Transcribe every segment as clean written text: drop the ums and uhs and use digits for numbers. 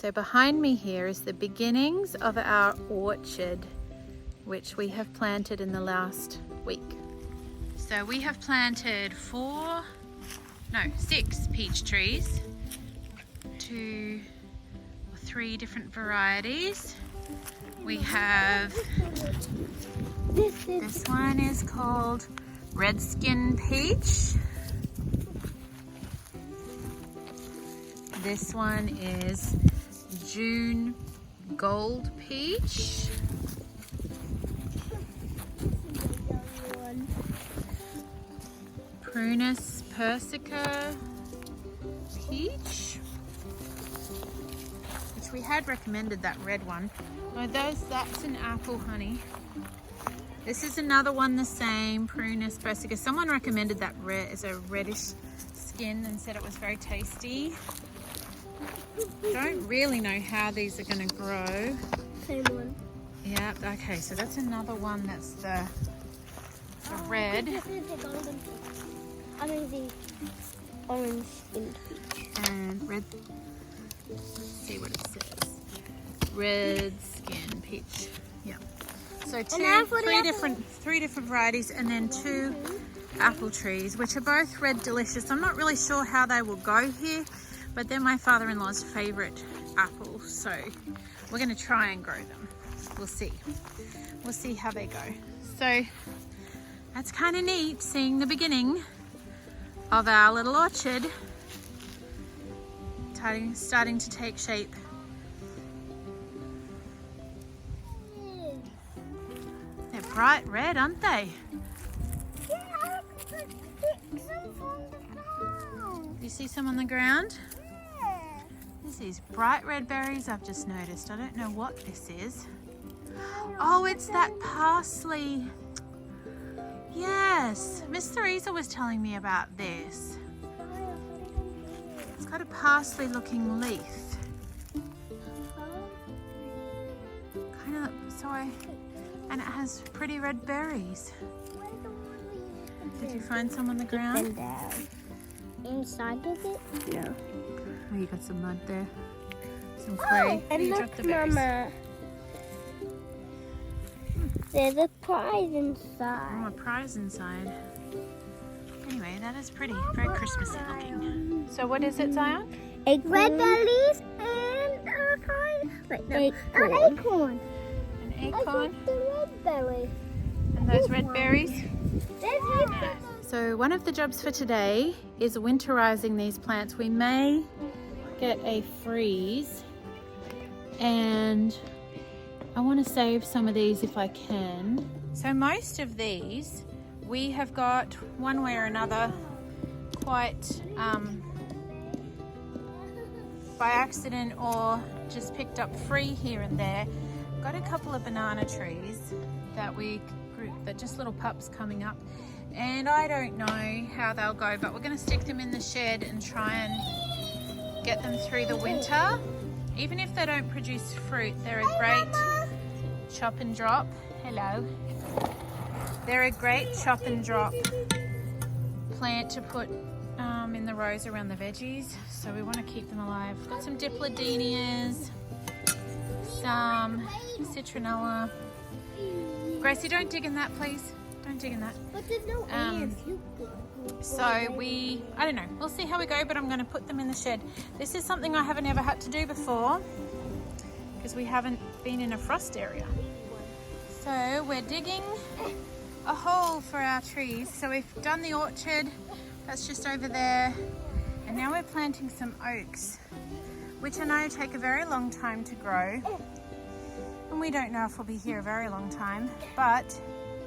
So behind me here is the beginnings of our orchard, which we have planted in the last week. So we have planted 6 peach trees, 2 or 3 different varieties. We have, this one is called Redskin Peach. This one is June Gold Peach. Prunus Persica Peach, which we had recommended, that red one. Oh, that's an apple, honey. This is another one the same, Prunus Persica. Someone recommended that red as a reddish skin and said it was very tasty. Don't really know how these are going to grow. Same one. Yeah, okay, so that's another one that's the red. This is the golden peach. I mean the orange skin peach. And red, let's see what it says. Red skin peach. Yeah. So three different varieties, and then 2 apple trees, which are both red delicious. I'm not really sure how they will go here, but they're my father-in-law's favorite apples, so we're going to try and grow them. We'll see. We'll see how they go. So that's kind of neat, seeing the beginning of our little orchard starting to take shape. They're bright red, aren't they? Yeah, I could pick some from the ground. You see some on the ground? Yeah. There's these bright red berries I've just noticed. I don't know what this is. Oh, it's that parsley. Yes, Miss Theresa was telling me about this. It's got a parsley looking leaf. Kind of, and it has pretty red berries. Did you find some on the ground? Inside of it? No. Oh, you got some mud there. Some clay. And You look, dropped the berries. Mama. There's a prize inside. Oh, a prize inside. Anyway, that is pretty. Very Christmassy looking. So what is it, Zion? Red bellies and a prize. Wait, no. An acorn. An I acorn. got the red belly. And those red berries. There's red bellies. So one of the jobs for today is winterizing these plants. We may get a freeze, and I want to save some of these if I can. So most of these we have got one way or another quite by accident or just picked up free here and there. Got a couple of banana trees that that just little pups coming up, and I don't know how they'll go, but we're going to stick them in the shed and try and get them through the winter. Even if they don't produce fruit, they're a great chop and drop. Hello. They're a great chop and drop plant to put in the rows around the veggies, so we want to keep them alive. Got some dipladenias, some citronella. Gracie, don't dig in that, please. Don't dig in that. But there's no ants. So I don't know, we'll see how we go, but I'm going to put them in the shed. This is something I haven't ever had to do before because we haven't been in a frost area. So we're digging a hole for our trees. So we've done the orchard, that's just over there, and now we're planting some oaks, which I know take a very long time to grow, and we don't know if we'll be here a very long time, but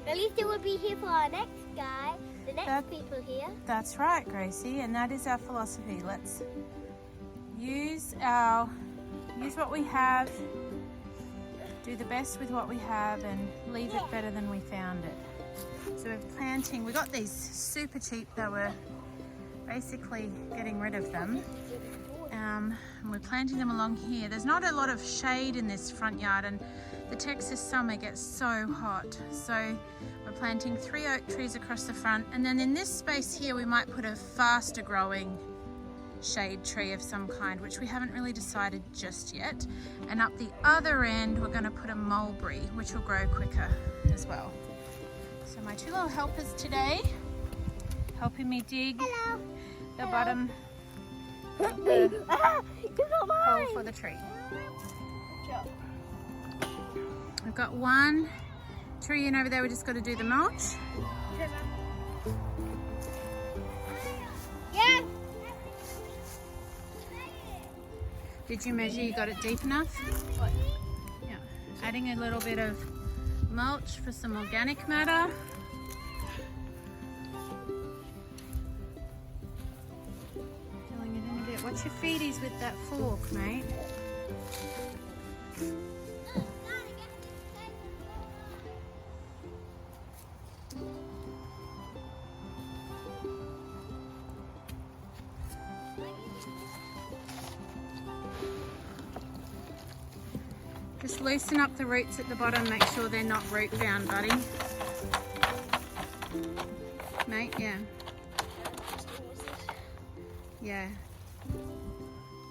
at least it will be here for our next guy, the next people here. That's right, Gracie, and that is our philosophy. Let's use what we have, do the best with what we have, and leave it better than we found it. So we're planting, we got these super cheap, that we're basically getting rid of them. And we're planting them along here. There's not a lot of shade in this front yard, and the Texas summer gets so hot. So we're planting 3 oak trees across the front, and then in this space here we might put a faster growing shade tree of some kind, which we haven't really decided just yet. And up the other end, we're going to put a mulberry, which will grow quicker as well. So my two little helpers today, helping me dig the bottom of the hole for the tree. I've got one tree in over there, we just got to do the mulch. Yeah. Did you measure you got it deep enough? Yeah. Adding a little bit of mulch for some organic matter. Filling it in a bit. Watch your feeties with that fork, mate. Just loosen up the roots at the bottom, make sure they're not root bound, buddy. Mate, yeah. Yeah.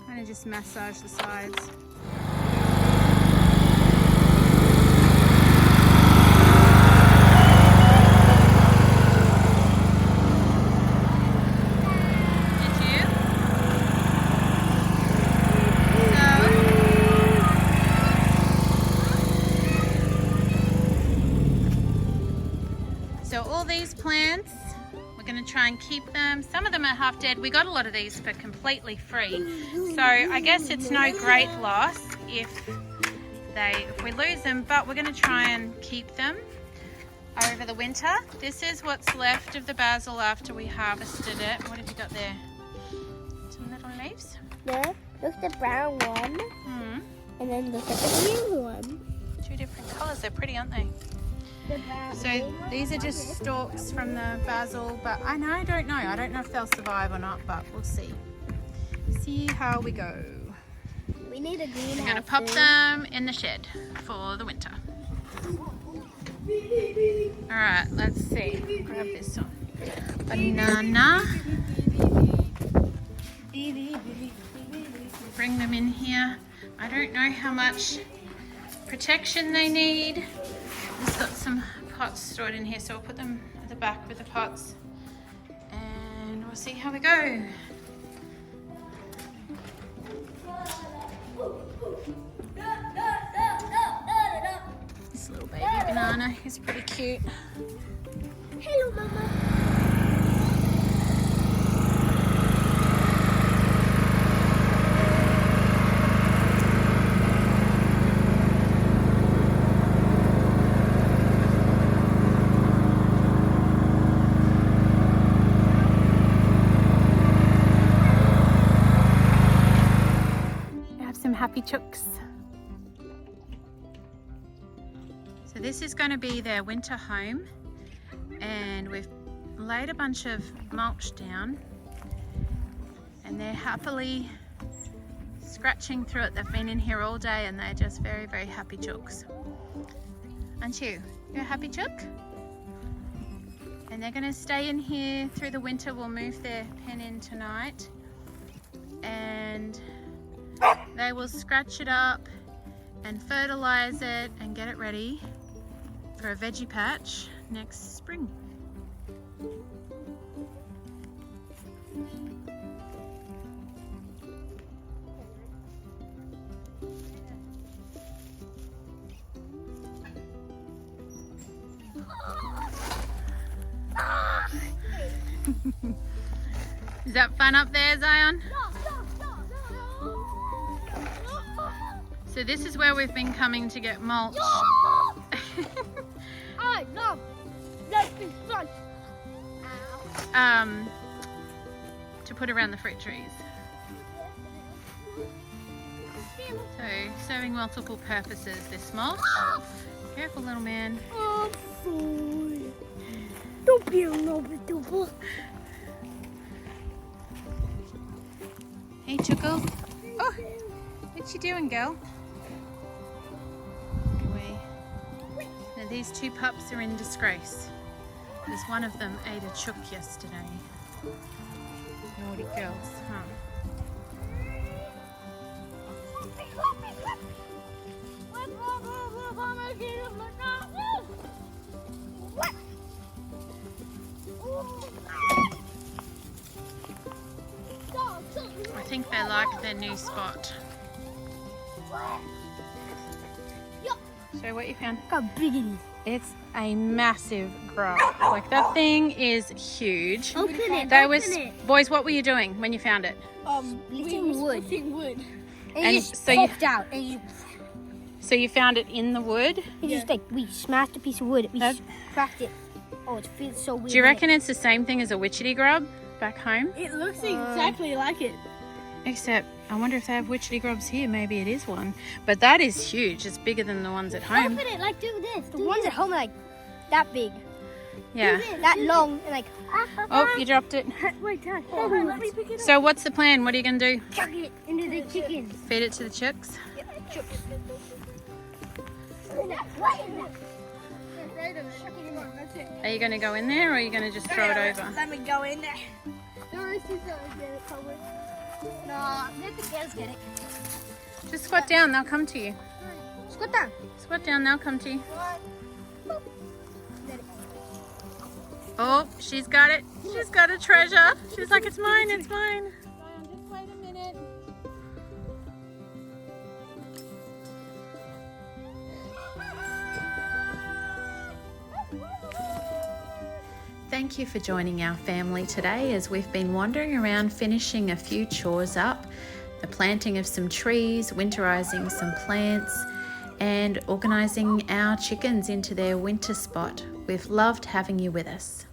Kind of just massage the sides. So all these plants, we're going to try and keep them. Some of them are half dead. We got a lot of these for completely free. So I guess it's no great loss if we lose them, but we're going to try and keep them over the winter. This is what's left of the basil after we harvested it. What have you got there? Some little leaves? Yeah, look at the brown one. And then look at the blue one. Two different colours. They're pretty, aren't they? So these are just stalks from the basil, but I don't know. I don't know if they'll survive or not, but we'll see. See how we go. We need a greenhouse. We're going to pop them in the shed for the winter. Alright, let's see. Grab this one. Banana. Bring them in here. I don't know how much protection they need. Just got some pots stored in here, so we'll put them at the back with the pots and we'll see how we go. This little baby banana is pretty cute. Hello, Mama. Happy chooks. So this is going to be their winter home, and we've laid a bunch of mulch down and they're happily scratching through it. They've been in here all day and they're just very, very happy chooks. Aren't you? You're a happy chook? And they're going to stay in here through the winter. We'll move their pen in tonight and they will scratch it up and fertilize it and get it ready for a veggie patch next spring. Is that fun up there, Zion? So this is where we've been coming to get mulch. I love that big fun. To put around the fruit trees. So serving multiple purposes, this mulch. Careful, little man. Oh, boy. Don't be a little. Hey, Chuckle. Oh, what you doing, girl? Now these two pups are in disgrace because one of them ate a chook yesterday. Naughty girls, huh? What? I think they like their new spot. Show what you found. Look how big it is. It's a massive grub. Like that thing is huge. Open it. That was, boys, what were you doing when you found it? Lifting wood. And And it so you- popped out. And you So you found it in the wood? just like, we smashed a piece of wood. We That- cracked it. Oh, it feels so weird. Do you reckon it's the same thing as a witchetty grub back home? It looks exactly like it. Except, I wonder if they have witchetty grubs here. Maybe it is one. But that is huge. It's bigger than the ones at home. Open it, like do this. The ones at home are like that big. Yeah. That long and like. Oh, you dropped it. Wait, Dad. Let me pick it up. So what's the plan? What are you going to do? Chuck it into the chickens. Feed it to the chicks? Are you going to go in there or are you going to just throw it over? Let me go in there. No, let the girls get it. Just squat down. They'll come to you. Squat down. Squat down. They'll come to you. Oh, she's got it. She's got a treasure. She's like, it's mine, it's mine. Just wait a minute. Thank you for joining our family today as we've been wandering around finishing a few chores up, the planting of some trees, winterizing some plants, and organising our chickens into their winter spot. We've loved having you with us.